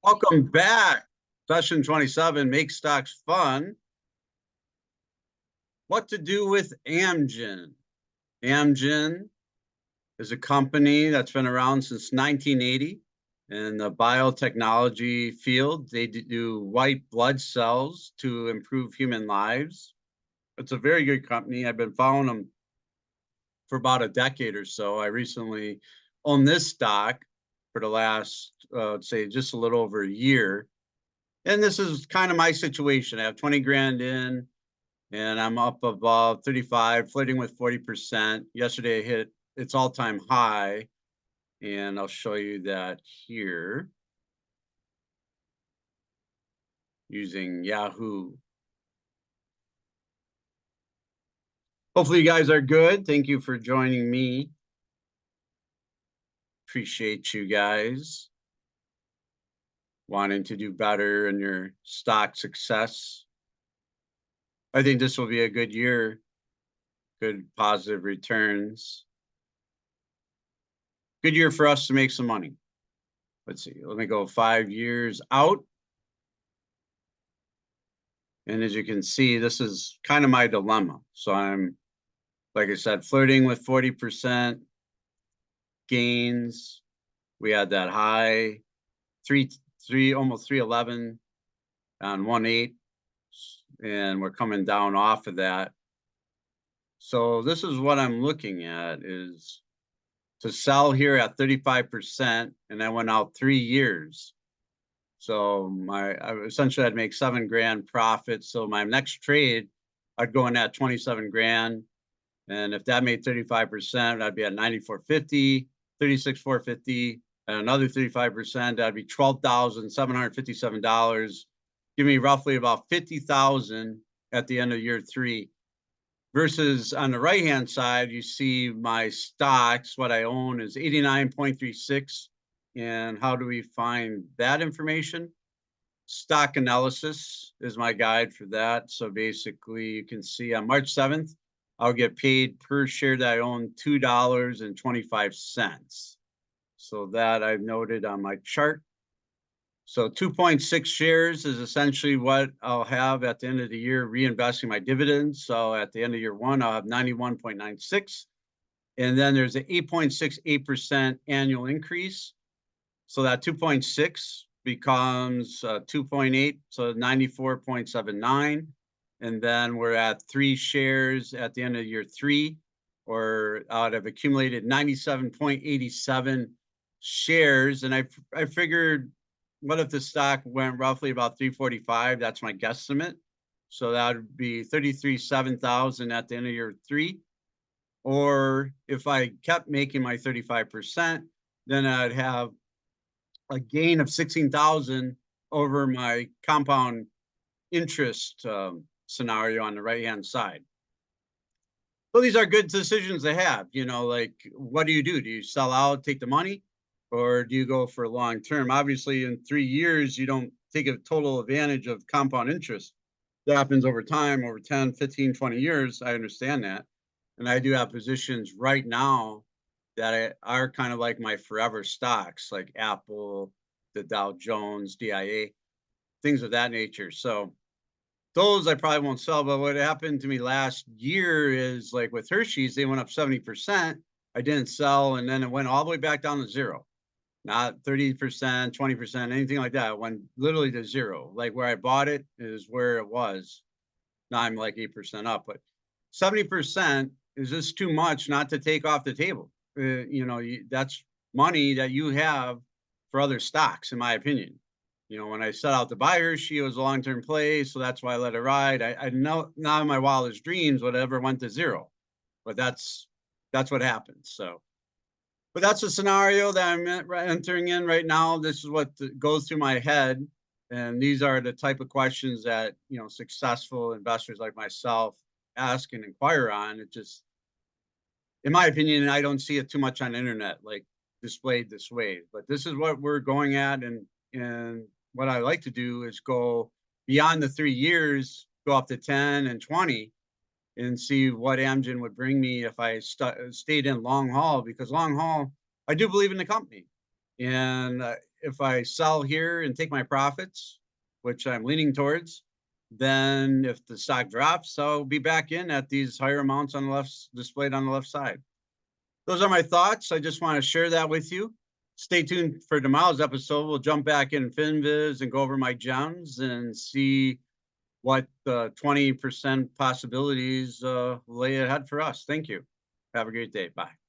Welcome back. Session 27, Make Stocks Fun. What to do with Amgen? Amgen is a company that's been around since 1980 in the biotechnology field. They do white blood cells to improve human lives. It's a very good company. I've been following them for about a decade or so. I recently owned this stock for the last, say, just a little over a year. And this is kind of my situation. I have 20 grand in and I'm up above 35, flirting with 40%. Yesterday I hit its all-time high, and I'll show you that here using Yahoo. Hopefully you guys are good. Thank you for joining me. Appreciate you guys wanting to do better in your stock success. I think this will be a good year, good positive returns. Good year for us to make some money. Let's see, let me go 5 years out. And as you can see, this is kind of my dilemma. So I'm, like I said, flirting with 40% gains. We had that high, almost 311 on 1.8, and we're coming down off of that. So this is what I'm looking at, is to sell here at 35%, and I went out 3 years. So essentially I'd make 7 grand profit. So my next trade, I'd go in at 27 grand. And if that made 35%, I'd be at 94.50, 36,450, and another 35%, that'd be $12,757. Give me roughly about 50,000 at the end of year 3. Versus on the right-hand side, you see my stocks. What I own is 89.36. And how do we find that information? Stock analysis is my guide for that. So basically, you can see on March 7th, I'll get paid per share that I own $2.25. So that I've noted on my chart. So 2.6 shares is essentially what I'll have at the end of the year reinvesting my dividends. So at the end of year 1, I'll have 91.96. And then there's an 8.68% annual increase. So that 2.6 becomes 2.8, so 94.79. And then we're at 3 shares at the end of year 3, or out of accumulated 97.87 shares. And I figured, what if the stock went roughly about 345? That's my guesstimate. So that would be 33,700 at the end of year 3. Or if I kept making my 35%, then I'd have a gain of 16,000 over my compound interest scenario on the right-hand side. So these are good decisions to have. You know, like, what do? Do you sell out, take the money, or do you go for long term? Obviously, in 3 years, you don't take a total advantage of compound interest. That happens over time, over 10, 15, 20 years. I understand that. And I do have positions right now that are kind of like my forever stocks, like Apple, the Dow Jones, DIA, things of that nature. So those I probably won't sell. But what happened to me last year is, like with Hershey's, they went up 70%. I didn't sell, and then it went all the way back down to zero. Not 30%, 20%, anything like that. It went literally to zero. Like where I bought it is where it was. Now I'm like 8% up, but 70% is just too much not to take off the table. You know, that's money that you have for other stocks, in my opinion. You know, when I set out to buy her, she was a long-term play, so that's why I let it ride. I know not in my wildest dreams would it ever went to zero, but that's what happens. So, but that's a scenario that I'm entering in right now. This is what goes through my head, and these are the type of questions that, you know, successful investors like myself ask and inquire on. It just, in my opinion, I don't see it too much on the internet, like displayed this way. But this is what we're going at, and what I like to do is go beyond the 3 years, go up to 10 and 20, and see what Amgen would bring me if I stayed in long haul. Because long haul, I do believe in the company, and if I sell here and take my profits, which I'm leaning towards, then if the stock drops, I'll be back in at these higher amounts on the left, displayed on the left side. Those are my thoughts. I just want to share that with you. Stay tuned for tomorrow's episode. We'll jump back in FinViz and go over my gems and see what the 20% possibilities lay ahead for us. Thank you. Have a great day. Bye.